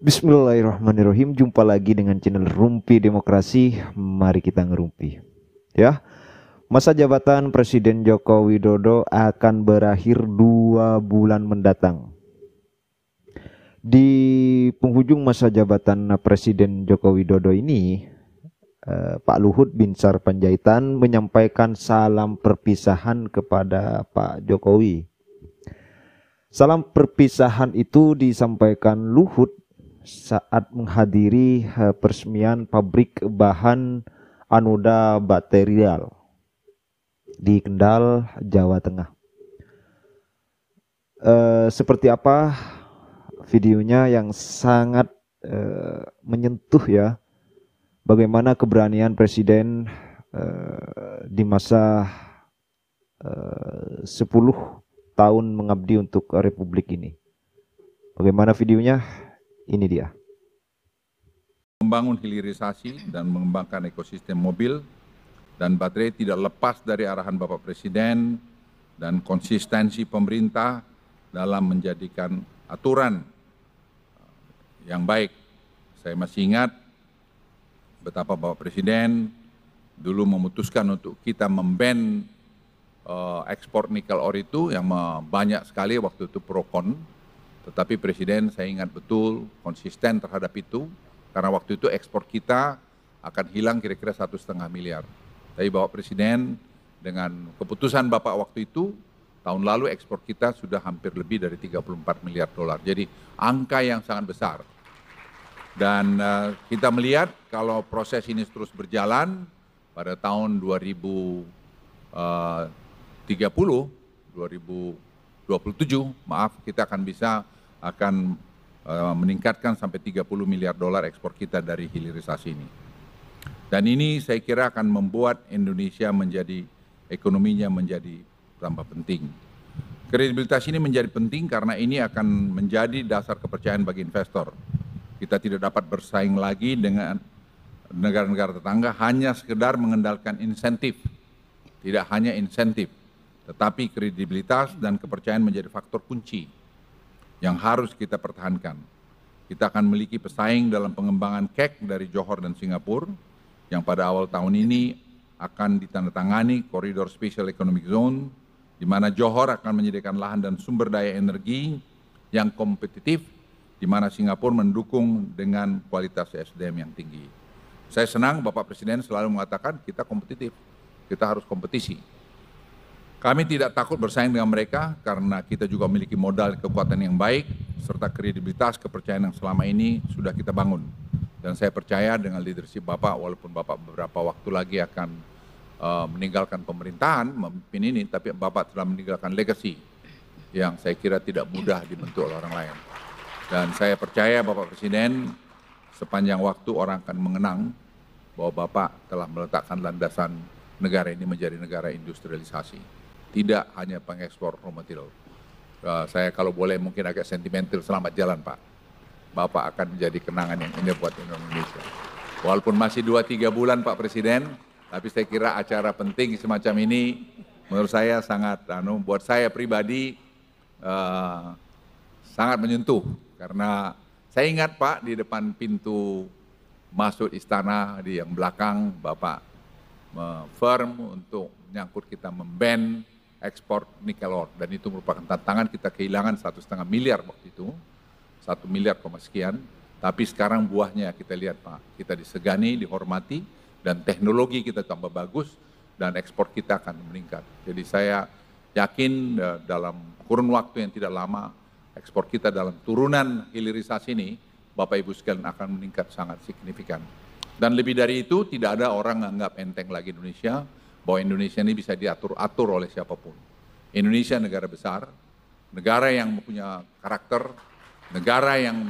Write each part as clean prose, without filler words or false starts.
Bismillahirrahmanirrahim. Jumpa lagi dengan channel Rumpi Demokrasi. Mari kita ngerumpi. Ya, masa jabatan Presiden Joko Widodo akan berakhir 2 bulan mendatang. Di penghujung masa jabatan Presiden Joko Widodo ini, Pak Luhut Binsar Panjaitan menyampaikan salam perpisahan kepada Pak Jokowi. Salam perpisahan itu disampaikan Luhut saat menghadiri peresmian pabrik bahan anoda material di Kendal, Jawa Tengah. Seperti apa videonya yang sangat menyentuh ya, bagaimana keberanian Presiden di masa 10 tahun mengabdi untuk Republik ini. Bagaimana videonya? Ini dia. Membangun hilirisasi dan mengembangkan ekosistem mobil dan baterai tidak lepas dari arahan Bapak Presiden dan konsistensi pemerintah dalam menjadikan aturan yang baik. Saya masih ingat betapa Bapak Presiden dulu memutuskan untuk kita memban ekspor nikel ore itu yang banyak sekali waktu itu pro-kon. Tetapi Presiden saya ingat betul konsisten terhadap itu, karena waktu itu ekspor kita akan hilang kira-kira 1,5 miliar. Tapi Bapak Presiden dengan keputusan Bapak waktu itu, tahun lalu ekspor kita sudah hampir lebih dari 34 miliar dolar. Jadi angka yang sangat besar. Dan kita melihat kalau proses ini terus berjalan, pada tahun 2027, kita akan meningkatkan sampai 30 miliar dolar ekspor kita dari hilirisasi ini. Dan ini saya kira akan membuat Indonesia ekonominya menjadi tambah penting. Kredibilitas ini menjadi penting karena ini akan menjadi dasar kepercayaan bagi investor. Kita tidak dapat bersaing lagi dengan negara-negara tetangga hanya sekedar mengandalkan insentif. Tidak hanya insentif, tetapi kredibilitas dan kepercayaan menjadi faktor kunci yang harus kita pertahankan. Kita akan memiliki pesaing dalam pengembangan KEK dari Johor dan Singapura, yang pada awal tahun ini akan ditandatangani Koridor Special Economic Zone, di mana Johor akan menyediakan lahan dan sumber daya energi yang kompetitif, di mana Singapura mendukung dengan kualitas SDM yang tinggi. Saya senang Bapak Presiden selalu mengatakan kita kompetitif, kita harus kompetisi. Kami tidak takut bersaing dengan mereka karena kita juga memiliki modal kekuatan yang baik serta kredibilitas kepercayaan yang selama ini sudah kita bangun. Dan saya percaya dengan leadership Bapak, walaupun Bapak beberapa waktu lagi akan meninggalkan pemerintahan, memimpin ini, tapi Bapak telah meninggalkan legacy yang saya kira tidak mudah dibentuk oleh orang lain. Dan saya percaya Bapak Presiden sepanjang waktu orang akan mengenang bahwa Bapak telah meletakkan landasan negara ini menjadi negara industrialisasi. Tidak hanya pengekspor raw material. Saya kalau boleh mungkin agak sentimental, selamat jalan Pak. Bapak akan menjadi kenangan yang indah buat Indonesia. Walaupun masih 2-3 bulan Pak Presiden, tapi saya kira acara penting semacam ini menurut saya sangat, buat saya pribadi sangat menyentuh. Karena saya ingat Pak di depan pintu masuk istana di yang belakang Bapak firm untuk menyangkut kita memban ekspor nikel ore, dan itu merupakan tantangan. Kita kehilangan 1,5 miliar waktu itu, 1 miliar sekian, tapi sekarang buahnya kita lihat Pak, kita disegani, dihormati, dan teknologi kita tambah bagus, dan ekspor kita akan meningkat. Jadi saya yakin dalam kurun waktu yang tidak lama, ekspor kita dalam turunan hilirisasi ini, Bapak Ibu sekalian akan meningkat sangat signifikan. Dan lebih dari itu, tidak ada orang menganggap enteng lagi Indonesia, bahwa Indonesia ini bisa diatur-atur oleh siapapun. Indonesia negara besar, negara yang punya karakter, negara yang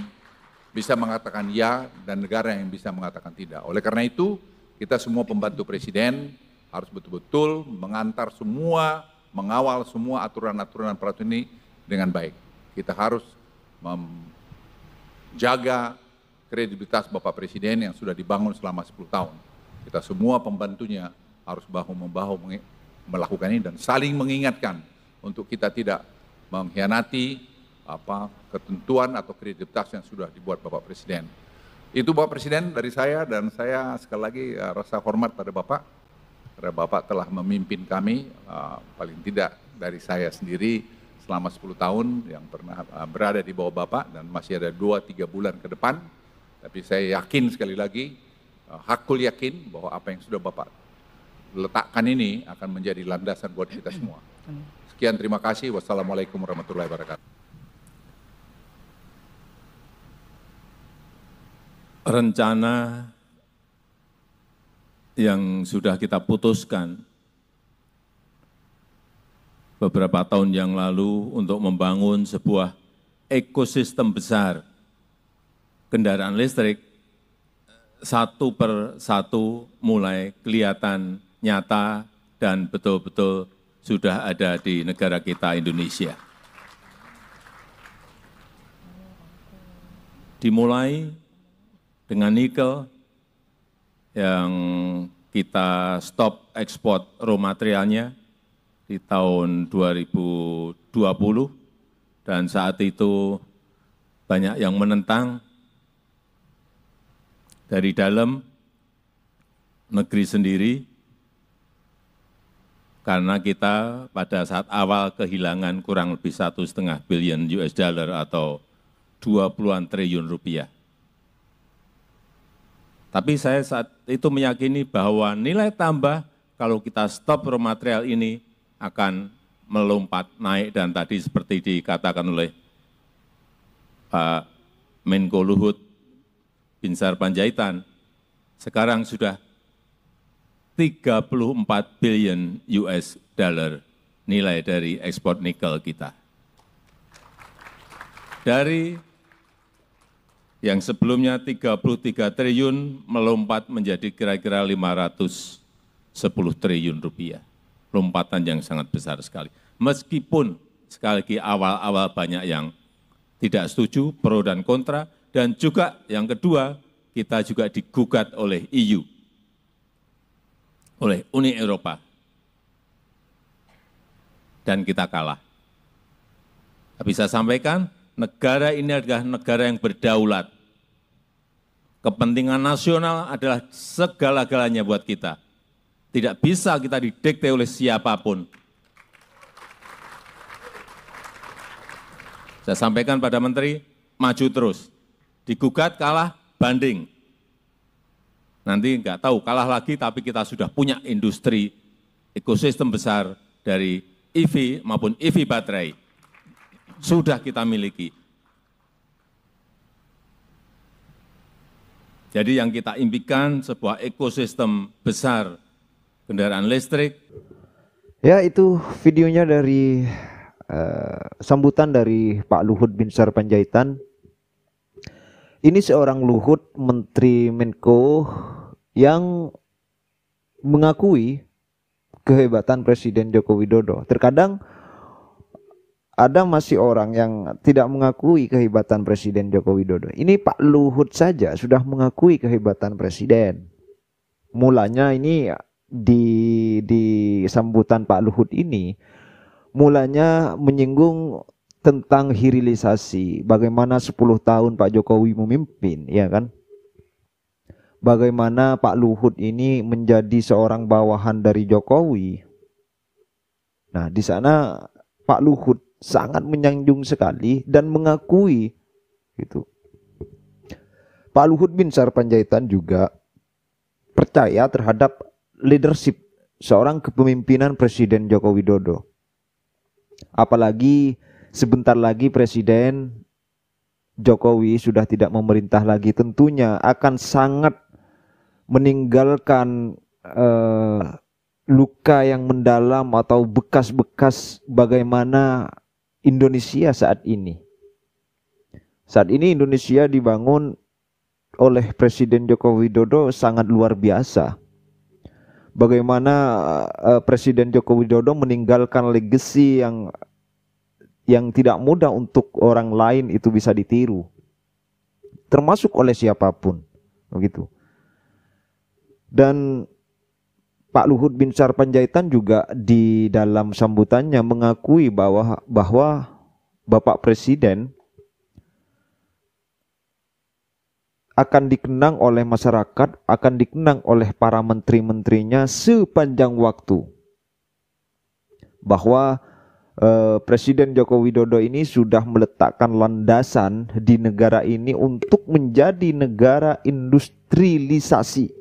bisa mengatakan ya, dan negara yang bisa mengatakan tidak. Oleh karena itu, kita semua pembantu Presiden harus betul-betul mengantar semua, mengawal semua aturan-aturan peraturan ini dengan baik. Kita harus menjaga kredibilitas Bapak Presiden yang sudah dibangun selama 10 tahun. Kita semua pembantunya harus bahu-membahu melakukan ini dan saling mengingatkan untuk kita tidak mengkhianati ketentuan atau kredibilitas yang sudah dibuat Bapak Presiden. Itu Bapak Presiden dari saya, dan saya sekali lagi rasa hormat pada Bapak, karena Bapak telah memimpin kami, paling tidak dari saya sendiri selama 10 tahun yang pernah berada di bawah Bapak, dan masih ada 2-3 bulan ke depan. Tapi saya yakin sekali lagi, hakul yakin bahwa apa yang sudah Bapak letakkan ini akan menjadi landasan buat kita semua. Sekian, terima kasih. Wassalamualaikum warahmatullahi wabarakatuh. Rencana yang sudah kita putuskan beberapa tahun yang lalu untuk membangun sebuah ekosistem besar kendaraan listrik, satu per satu mulai kelihatan nyata dan betul-betul sudah ada di negara kita Indonesia. Dimulai dengan nikel yang kita stop ekspor raw materialnya di tahun 2020, dan saat itu banyak yang menentang dari dalam negeri sendiri, karena kita pada saat awal kehilangan kurang lebih 1,5 billion US dollar atau 20-an triliun rupiah. Tapi saya saat itu meyakini bahwa nilai tambah kalau kita stop raw material ini akan melompat naik, dan tadi seperti dikatakan oleh Pak Menko Luhut Binsar Panjaitan, sekarang sudah 34 billion US dollar nilai dari ekspor nikel kita. Dari yang sebelumnya 33 triliun melompat menjadi kira-kira 510 triliun rupiah. Lompatan yang sangat besar sekali. Meskipun sekali lagi awal-awal banyak yang tidak setuju, pro dan kontra, dan juga yang kedua, kita juga digugat oleh EU, oleh Uni Eropa, dan kita kalah. Tapi saya sampaikan, negara ini adalah negara yang berdaulat. Kepentingan nasional adalah segala-galanya buat kita. Tidak bisa kita didikte oleh siapapun. Saya sampaikan pada Menteri, maju terus. Digugat, kalah, banding. Nanti nggak tahu, kalah lagi, tapi kita sudah punya industri ekosistem besar dari EV maupun EV baterai. Sudah kita miliki. Jadi yang kita impikan sebuah ekosistem besar kendaraan listrik. Ya, itu videonya dari sambutan dari Pak Luhut Binsar Panjaitan. Ini seorang Luhut, Menteri Menko, yang mengakui kehebatan Presiden Joko Widodo. Terkadang ada masih orang yang tidak mengakui kehebatan Presiden Joko Widodo. Ini Pak Luhut saja sudah mengakui kehebatan Presiden. Mulanya ini di sambutan Pak Luhut ini, mulanya menyinggung tentang hilirisasi, bagaimana 10 tahun Pak Jokowi memimpin, ya kan? Bagaimana Pak Luhut ini menjadi seorang bawahan dari Jokowi. Nah, di sana Pak Luhut sangat menyanjung sekali dan mengakui gitu. Pak Luhut Binsar Panjaitan juga percaya terhadap leadership seorang kepemimpinan Presiden Joko Widodo. Apalagi sebentar lagi Presiden Jokowi sudah tidak memerintah lagi, tentunya akan sangat meninggalkan luka yang mendalam atau bekas-bekas bagaimana Indonesia saat ini. Saat ini Indonesia dibangun oleh Presiden Joko Widodo sangat luar biasa. Bagaimana Presiden Joko Widodo meninggalkan legacy yang tidak mudah untuk orang lain itu bisa ditiru, termasuk oleh siapapun, begitu. Dan Pak Luhut Binsar Panjaitan juga di dalam sambutannya mengakui bahwa Bapak Presiden akan dikenang oleh masyarakat, akan dikenang oleh para menteri-menterinya sepanjang waktu. Bahwa Presiden Joko Widodo ini sudah meletakkan landasan di negara ini untuk menjadi negara industrialisasi.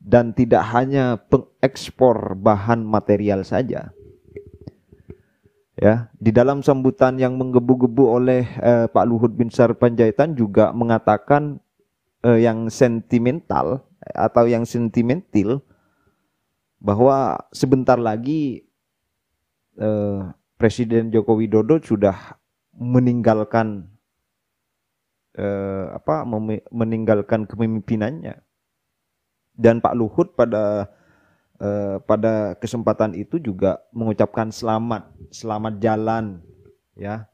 Dan tidak hanya pengekspor bahan material saja. Ya, di dalam sambutan yang menggebu-gebu oleh Pak Luhut Binsar Panjaitan juga mengatakan yang sentimental atau yang sentimental bahwa sebentar lagi Presiden Joko Widodo sudah meninggalkan meninggalkan kepemimpinannya. Dan Pak Luhut pada kesempatan itu juga mengucapkan selamat jalan, ya.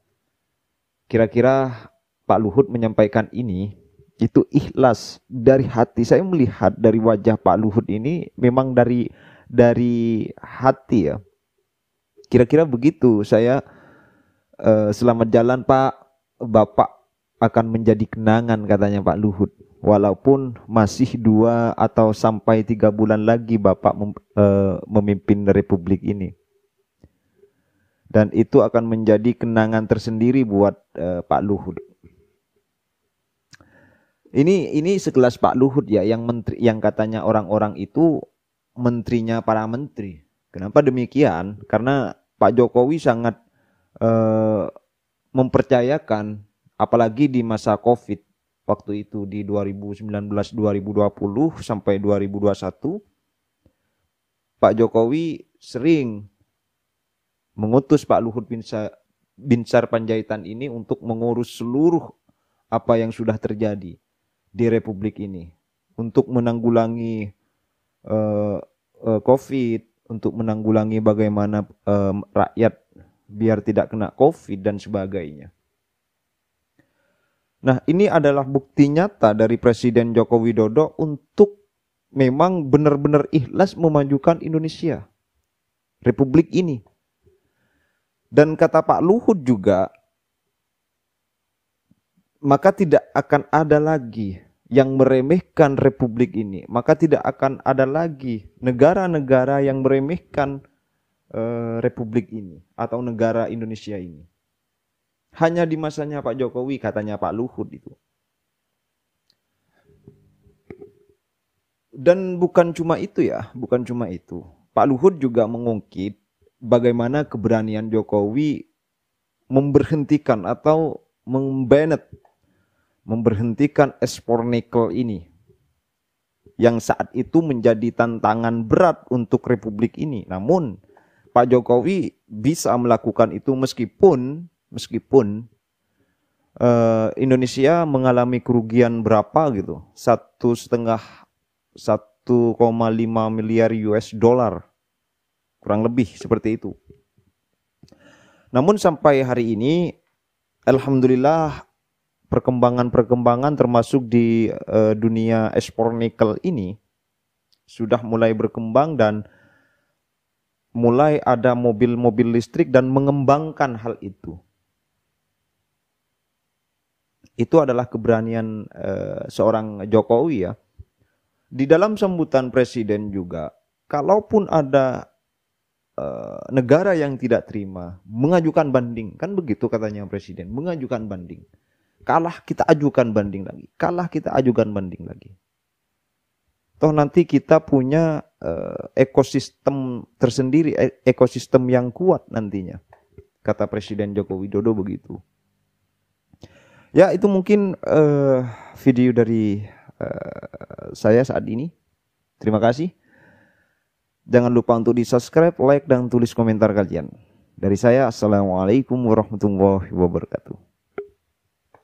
Kira-kira Pak Luhut menyampaikan ini itu ikhlas dari hati. Saya melihat dari wajah Pak Luhut ini memang dari hati, ya. Kira-kira begitu. Saya selamat jalan Pak, Bapak akan menjadi kenangan, katanya Pak Luhut. Walaupun masih 2 atau sampai 3 bulan lagi Bapak memimpin Republik ini. Dan itu akan menjadi kenangan tersendiri buat Pak Luhut. Ini sekelas Pak Luhut, ya, yang menteri, yang katanya orang-orang itu menterinya para menteri. Kenapa demikian? Karena Pak Jokowi sangat mempercayakan, apalagi di masa Covid. Waktu itu di 2019-2020 sampai 2021, Pak Jokowi sering mengutus Pak Luhut Binsar Panjaitan ini untuk mengurus seluruh apa yang sudah terjadi di Republik ini. Untuk menanggulangi Covid, untuk menanggulangi bagaimana rakyat biar tidak kena Covid dan sebagainya. Nah, ini adalah bukti nyata dari Presiden Joko Widodo untuk memang benar-benar ikhlas memajukan Indonesia, Republik ini. Dan kata Pak Luhut juga, maka tidak akan ada lagi yang meremehkan Republik ini. Maka tidak akan ada lagi negara-negara yang meremehkan Republik ini atau negara Indonesia ini. Hanya di masanya Pak Jokowi, katanya Pak Luhut itu. Dan bukan cuma itu, ya, bukan cuma itu. Pak Luhut juga mengungkit bagaimana keberanian Jokowi memberhentikan atau memberhentikan ekspor nikel ini. Yang saat itu menjadi tantangan berat untuk Republik ini. Namun Pak Jokowi bisa melakukan itu meskipun Indonesia mengalami kerugian berapa gitu, 1,5 miliar US dollar, kurang lebih seperti itu. Namun sampai hari ini, alhamdulillah perkembangan termasuk di dunia ekspor nikel ini sudah mulai berkembang dan mulai ada mobil-mobil listrik dan mengembangkan hal itu. Itu adalah keberanian seorang Jokowi, ya. Di dalam sambutan Presiden juga, kalaupun ada negara yang tidak terima, mengajukan banding. Kan begitu katanya Presiden, mengajukan banding. Kalah kita ajukan banding lagi. Kalah kita ajukan banding lagi. Toh nanti kita punya ekosistem tersendiri, ekosistem yang kuat nantinya. Kata Presiden Joko Widodo begitu. Ya, itu mungkin video dari saya saat ini. Terima kasih. Jangan lupa untuk di-subscribe, like, dan tulis komentar kalian. Dari saya, Assalamualaikum warahmatullahi wabarakatuh.